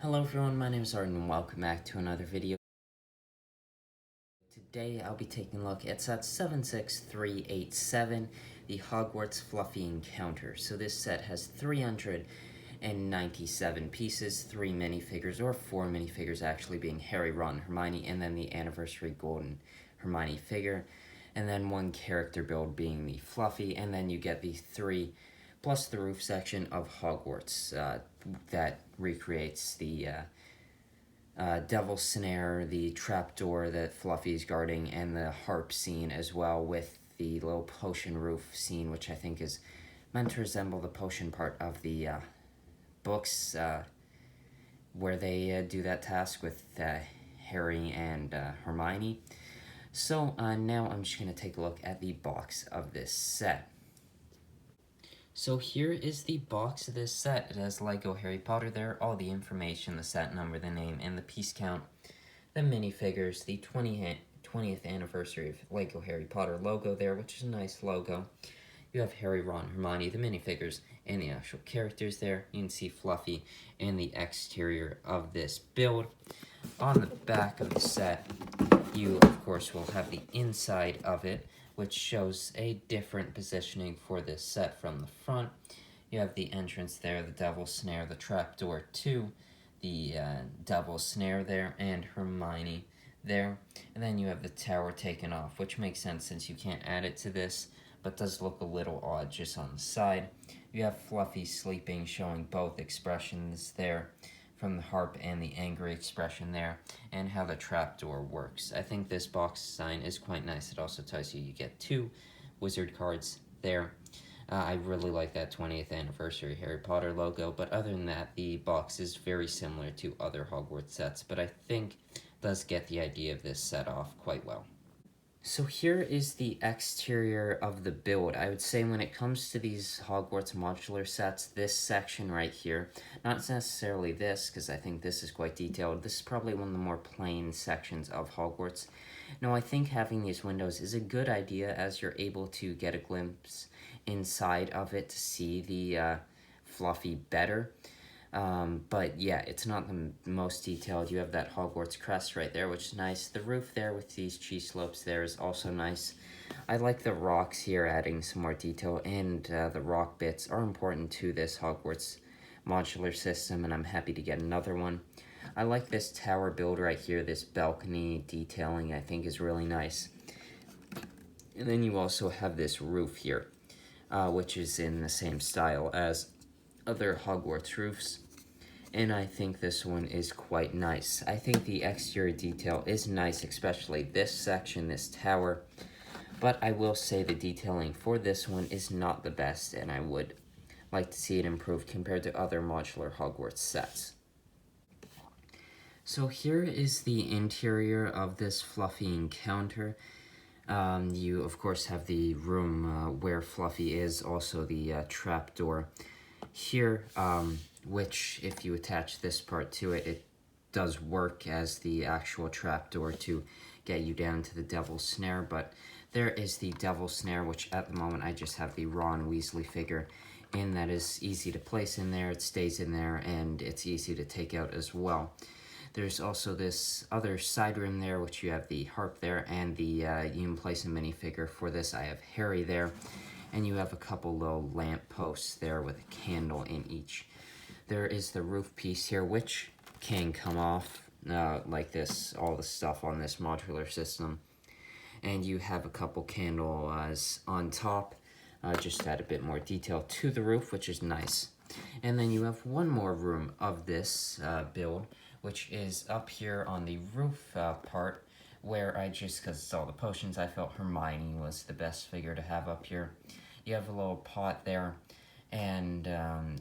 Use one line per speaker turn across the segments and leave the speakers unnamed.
Hello everyone, my name is Zard and welcome back to another video. Today I'll be taking a look at set 76387, the Hogwarts Fluffy Encounter. So this set has 397 pieces, 3 minifigures, or 4 minifigures actually, being Harry, Ron, Hermione, and then the Anniversary Golden Hermione figure. And then 1 character build being the Fluffy, and then you get the 3 plus the roof section of Hogwarts that recreates the Devil's Snare, the trapdoor that Fluffy's guarding, and the harp scene as well, with the little potion roof scene, which I think is meant to resemble the potion part of the books, where they do that task with Harry and Hermione. So now I'm just going to take a look at the box of this set. So here is the box of this set. It has Lego Harry Potter there, all the information, the set number, the name, and the piece count, the minifigures, the 20th anniversary of Lego Harry Potter logo there, which is a nice logo. You have Harry, Ron, Hermione, the minifigures, and the actual characters there. You can see Fluffy and the exterior of this build. On the back of the set, you, of course, will have the inside of it, which shows a different positioning for this set from the front. You have the entrance there, the Devil's Snare, the trapdoor to the Devil's Snare there, and Hermione there. And then you have the tower taken off, which makes sense since you can't add it to this, but does look a little odd just on the side. You have Fluffy sleeping, showing both expressions there, from the harp and the angry expression there, and how the trapdoor works. I think this box design is quite nice. It also tells you get 2 wizard cards there. I really like that 20th anniversary Harry Potter logo, but other than that, the box is very similar to other Hogwarts sets, but I think does get the idea of this set off quite well. So here is the exterior of the build. I would say when it comes to these Hogwarts modular sets, this section right here, not necessarily this, because I think this is quite detailed, this is probably one of the more plain sections of Hogwarts. Now, I think having these windows is a good idea, as you're able to get a glimpse inside of it to see the Fluffy better. But yeah, it's not the most detailed. You have that Hogwarts crest right there, which is nice. The roof there with these cheese slopes there is also nice. I like the rocks here, adding some more detail, and the rock bits are important to this Hogwarts modular system, and I'm happy to get another one. I like this tower build right here. This balcony detailing I think is really nice. And then you also have this roof here, which is in the same style as other Hogwarts roofs, and I think this one is quite nice. I think the exterior detail is nice, especially this section, this tower, but I will say the detailing for this one is not the best, and I would like to see it improved compared to other modular Hogwarts sets. So here is the interior of this Fluffy Encounter. You, of course, have the room where Fluffy is, also the trapdoor here, which, if you attach this part to it, it does work as the actual trapdoor to get you down to the Devil's Snare. But there is the Devil's Snare, which at the moment I just have the Ron Weasley figure, and that is easy to place in there, it stays in there, and it's easy to take out as well. There's also this other side room there, which you have the harp there, and the you can place a minifigure. For this, I have Harry there, and you have a couple little lamp posts there with a candle in each. There is the roof piece here, which can come off like this, all the stuff on this modular system. And you have a couple candles on top, just to add a bit more detail to the roof, which is nice. And then you have one more room of this build, which is up here on the roof part, where because it's all the potions, I felt Hermione was the best figure to have up here. You have a little pot there, and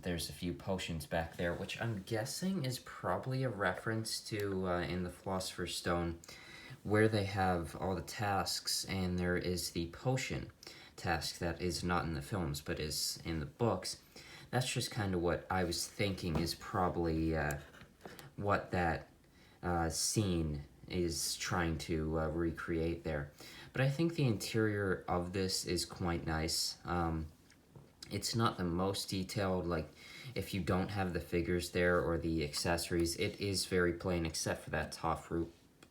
there's a few potions back there, which I'm guessing is probably a reference to in the Philosopher's Stone, where they have all the tasks, and there is the potion task that is not in the films, but is in the books. That's just kind of what I was thinking is probably what that scene is trying to recreate there. But I think the interior of this is quite nice. It's not the most detailed, like if you don't have the figures there or the accessories, it is very plain except for that top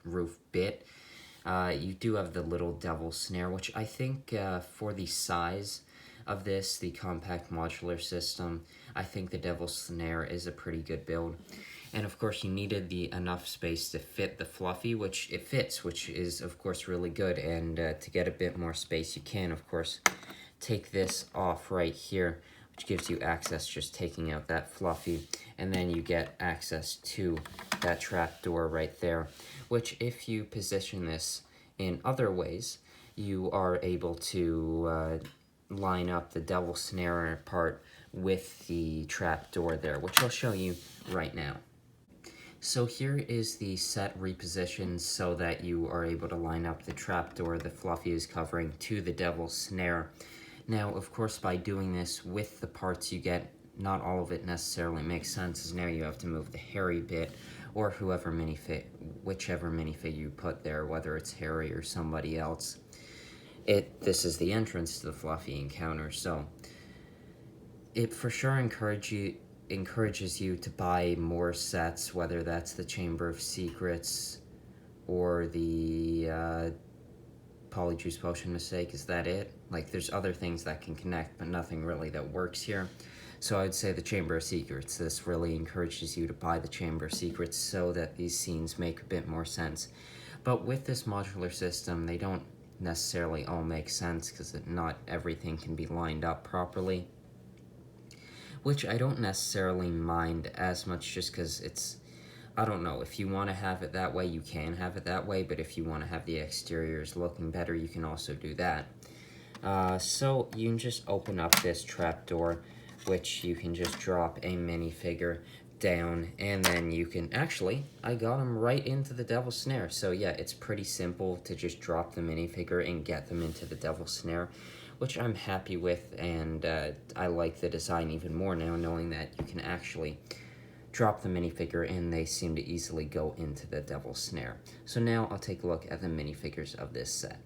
roof bit. You do have the little devil snare, which I think for the size of this, the compact modular system, I think the devil snare is a pretty good build. And of course you needed the enough space to fit the Fluffy, which it fits, which is of course really good. And to get a bit more space, you can of course take this off right here, which gives you access just taking out that Fluffy, and then you get access to that trap door right there, which if you position this in other ways, you are able to line up the devil snare part with the trap door there, which I'll show you right now. So here is the set repositioned so that you are able to line up the trapdoor the Fluffy is covering to the devil's snare. Now, of course, by doing this with the parts you get, not all of it necessarily makes sense, as now you have to move the Harry bit, or whichever minifig you put there, whether it's Harry or somebody else. This is the entrance to the Fluffy encounter, so it for sure encourages you to buy more sets, whether that's the Chamber of Secrets or the Polyjuice Potion Mistake. Is that it? Like, there's other things that can connect, but nothing really that works here. So I'd say the Chamber of Secrets. This really encourages you to buy the Chamber of Secrets so that these scenes make a bit more sense. But with this modular system, they don't necessarily all make sense because not everything can be lined up properly, which I don't necessarily mind as much just because it's, I don't know, if you want to have it that way, you can have it that way, but if you want to have the exteriors looking better, you can also do that. So you can just open up this trapdoor, which you can just drop a minifigure down, and then you can, actually, I got them right into the devil's snare. So yeah, it's pretty simple to just drop the minifigure and get them into the devil's snare, which I'm happy with, and I like the design even more now, knowing that you can actually drop the minifigure and they seem to easily go into the devil's snare. So now I'll take a look at the minifigures of this set.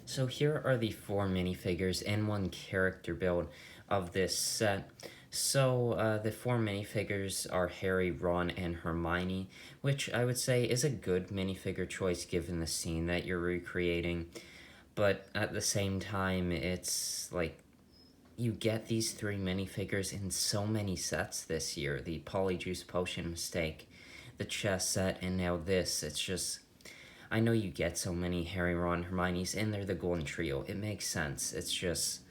So here are the 4 minifigures and 1 character build of this set. So the 4 minifigures are Harry, Ron, and Hermione, which I would say is a good minifigure choice given the scene that you're recreating. But at the same time, it's like, you get these 3 minifigures in so many sets this year. The Polyjuice Potion Mistake, the chess set, and now this. It's just, I know you get so many Harry, Ron, Hermione's, and they're the Golden Trio. It makes sense. It's just,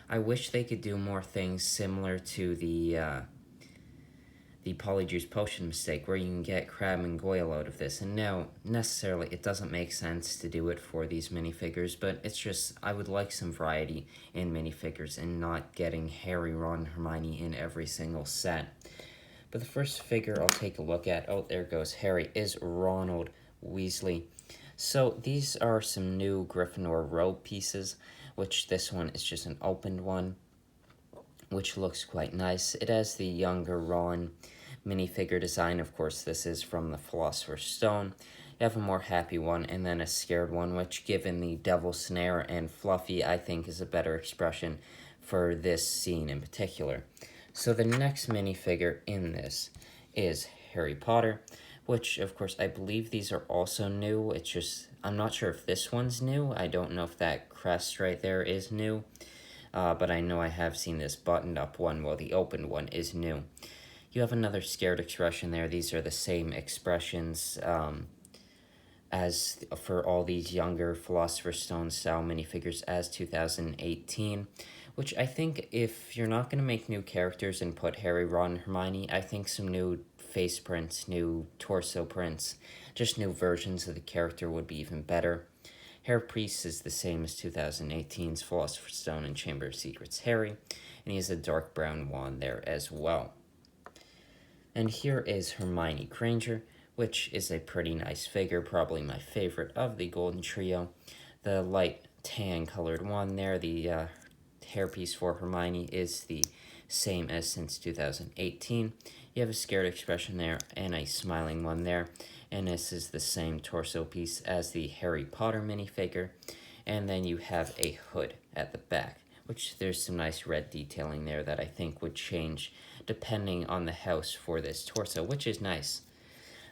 I wish they could do more things similar to the Polyjuice Potion Mistake, where you can get Crabbe and Goyle out of this. And no, necessarily, it doesn't make sense to do it for these minifigures, but it's just, I would like some variety in minifigures and not getting Harry, Ron, Hermione in every single set. But the first figure I'll take a look at, oh, there goes Harry, is Ronald Weasley. So these are some new Gryffindor robe pieces, which this one is just an opened one, which looks quite nice. It has the younger Ron minifigure design. Of course, this is from the Philosopher's Stone. You have a more happy one, and then a scared one, which, given the Devil Snare and Fluffy, I think is a better expression for this scene in particular. So the next minifigure in this is Harry Potter, which, of course, I believe these are also new. It's just, I'm not sure if this one's new. I don't know if that crest right there is new. But I know I have seen this buttoned up one, while the opened one is new. You have another scared expression there. These are the same expressions as for all these younger Philosopher's Stone style minifigures as 2018, which I think if you're not going to make new characters and put Harry, Ron, and Hermione, I think some new face prints, new torso prints, just new versions of the character would be even better. Harry Priest is the same as 2018's Philosopher's Stone and Chamber of Secrets Harry, and he has a dark brown wand there as well. And here is Hermione Granger, which is a pretty nice figure, probably my favorite of the Golden Trio. The light tan colored wand there, the hairpiece for Hermione is the same as since 2018. You have a scared expression there and a smiling one there. And this is the same torso piece as the Harry Potter minifigure. And then you have a hood at the back, which there's some nice red detailing there that I think would change depending on the house for this torso, which is nice.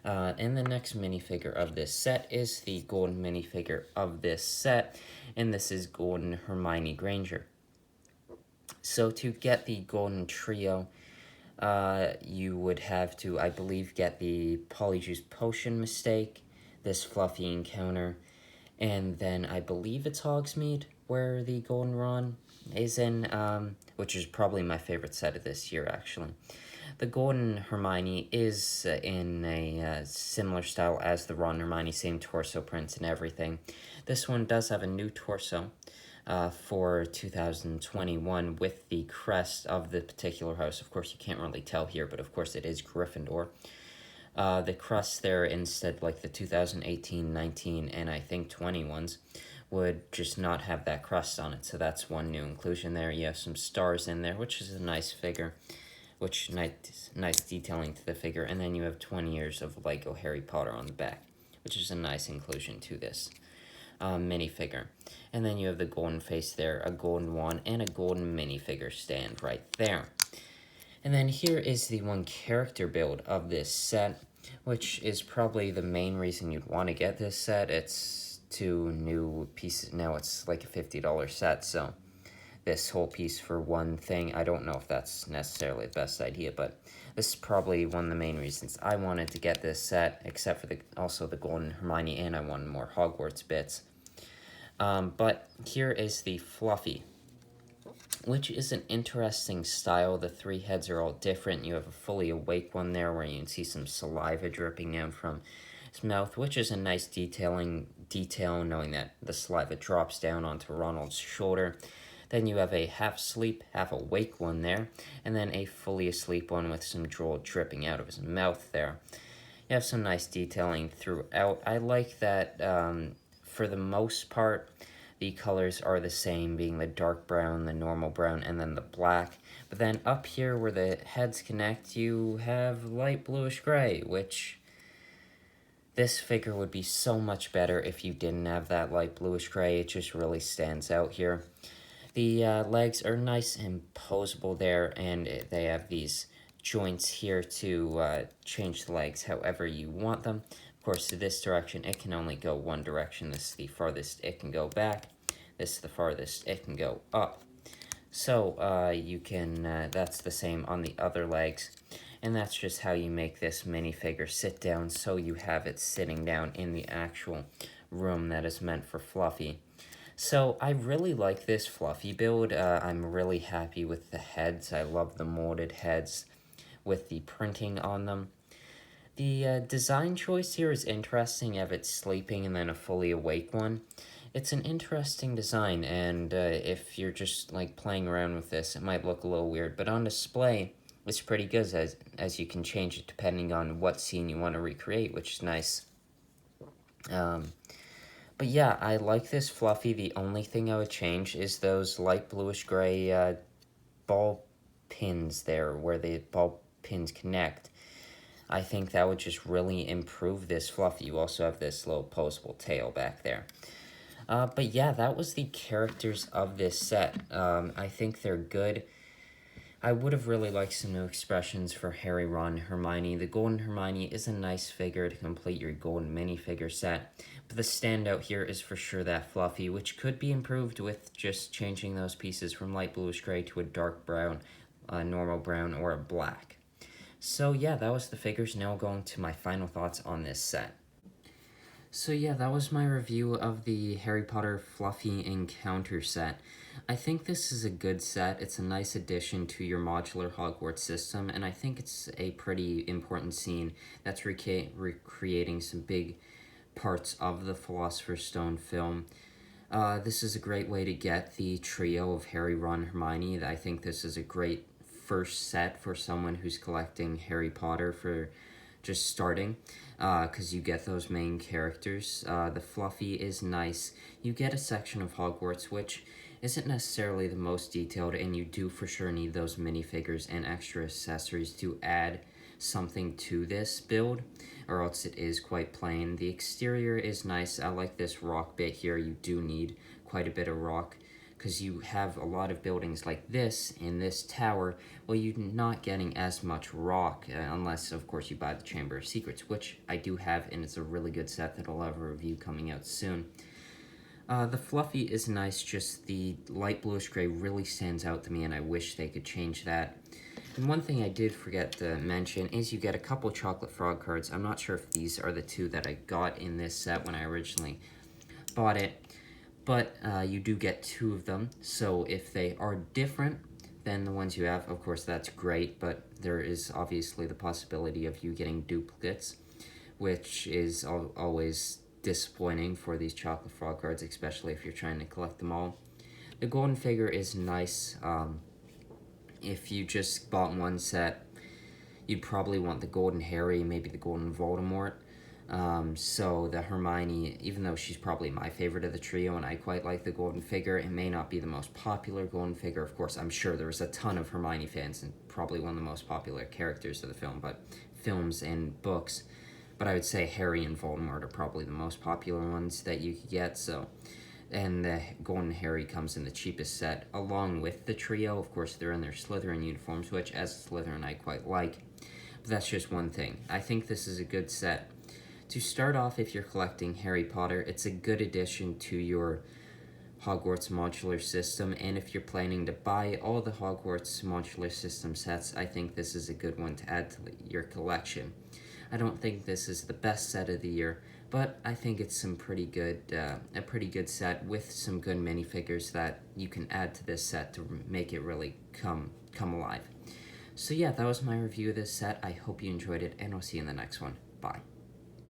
And the next minifigure of this set is the golden minifigure of this set, and this is Golden Hermione Granger. So to get the golden trio, you would have to, I believe, get the Polyjuice Potion mistake, this Fluffy encounter, and then I believe it's Hogsmeade, where the Golden Ron is in, which is probably my favorite set of this year, actually. The Golden Hermione is in a similar style as the Ron Hermione, same torso prints and everything. This one does have a new torso for 2021 with the crest of the particular house. Of course, you can't really tell here, but of course it is Gryffindor. The crest there, instead, like the 2018, 19, and I think 20 ones, would just not have that crest on it. So that's one new inclusion there. You have some stars in there, which is a nice figure, which nice detailing to the figure. And then you have 20 years of Lego Harry Potter on the back, which is a nice inclusion to this minifigure. And then you have the golden face there, a golden wand, and a golden minifigure stand right there. And then here is the one character build of this set, which is probably the main reason you'd want to get this set. It's 2 new pieces. Now it's like a $50 set, so this whole piece for one thing, I don't know if that's necessarily the best idea, but this is probably one of the main reasons I wanted to get this set, except for also the Golden Hermione, and I wanted more Hogwarts bits. But here is the Fluffy, which is an interesting style. The 3 heads are all different. You have a fully awake one there where you can see some saliva dripping down from his mouth, which is a nice detail, knowing that the saliva drops down onto Ronald's shoulder. Then you have a half asleep, half awake one there, and then a fully asleep one with some drool dripping out of his mouth there. You have some nice detailing throughout. I like that for the most part, the colors are the same, being the dark brown, the normal brown, and then the black. But then up here where the heads connect, you have light bluish gray, which this figure would be so much better if you didn't have that light bluish gray. It just really stands out here. The legs are nice and posable there, and they have these joints here to change the legs however you want them. Of course, to this direction, it can only go one direction. This is the farthest it can go back. This is the farthest it can go up. So you can, that's the same on the other legs. And that's just how you make this minifigure sit down, so you have it sitting down in the actual room that is meant for Fluffy. So I really like this Fluffy build. I'm really happy with the heads. I love the molded heads with the printing on them. The design choice here is interesting. You have it sleeping and then a fully awake one. It's an interesting design, and if you're just like playing around with this, it might look a little weird, but on display, it's pretty good as you can change it depending on what scene you want to recreate, which is nice. But yeah, I like this Fluffy. The only thing I would change is those light bluish gray ball pins there, where the ball pins connect. I think that would just really improve this Fluffy. You also have this little posable tail back there. But yeah, that was the characters of this set. I think they're good. I would have really liked some new expressions for Harry, Ron, Hermione. The Golden Hermione is a nice figure to complete your golden minifigure set. But the standout here is for sure that Fluffy, which could be improved with just changing those pieces from light bluish gray to a dark brown, normal brown, or a black. So yeah, that was the figures. Now going to my final thoughts on this set. So yeah, that was my review of the Harry Potter Fluffy Encounter set. I think this is a good set. It's a nice addition to your modular Hogwarts system, and I think it's a pretty important scene that's recreating some big parts of the Philosopher's Stone film. This is a great way to get the trio of Harry, Ron, Hermione. I think this is a great first set for someone who's collecting Harry Potter for just starting, because you get those main characters. The Fluffy is nice. You get a section of Hogwarts, which isn't necessarily the most detailed, and you do for sure need those minifigures and extra accessories to add something to this build, or else it is quite plain. The exterior is nice. I like this rock bit here. You do need quite a bit of rock, because you have a lot of buildings like this in this tower, well, you're not getting as much rock, unless, of course, you buy the Chamber of Secrets, which I do have, and it's a really good set that I'll have a review coming out soon. The Fluffy is nice, just the light bluish gray really stands out to me, and I wish they could change that. And one thing I did forget to mention is you get a couple Chocolate Frog cards. I'm not sure if these are the two that I got in this set when I originally bought it, but you do get 2 of them, so if they are different than the ones you have, of course that's great, but there is obviously the possibility of you getting duplicates, which is always disappointing for these Chocolate Frog cards, especially if you're trying to collect them all. The golden figure is nice. If you just bought one set, you'd probably want the Golden Harry, maybe the Golden Voldemort. So the Hermione, even though she's probably my favorite of the trio and I quite like the golden figure, it may not be the most popular golden figure. Of course, I'm sure there was a ton of Hermione fans and probably one of the most popular characters of the films and books. But I would say Harry and Voldemort are probably the most popular ones that you could get, so... And the Golden Harry comes in the cheapest set, along with the trio. Of course, they're in their Slytherin uniforms, which, as a Slytherin, I quite like. But that's just one thing. I think this is a good set. To start off, if you're collecting Harry Potter, it's a good addition to your Hogwarts modular system, and if you're planning to buy all the Hogwarts modular system sets, I think this is a good one to add to your collection. I don't think this is the best set of the year, but I think it's a pretty good set with some good minifigures that you can add to this set to make it really come alive. So yeah, that was my review of this set. I hope you enjoyed it, and I'll see you in the next one. Bye.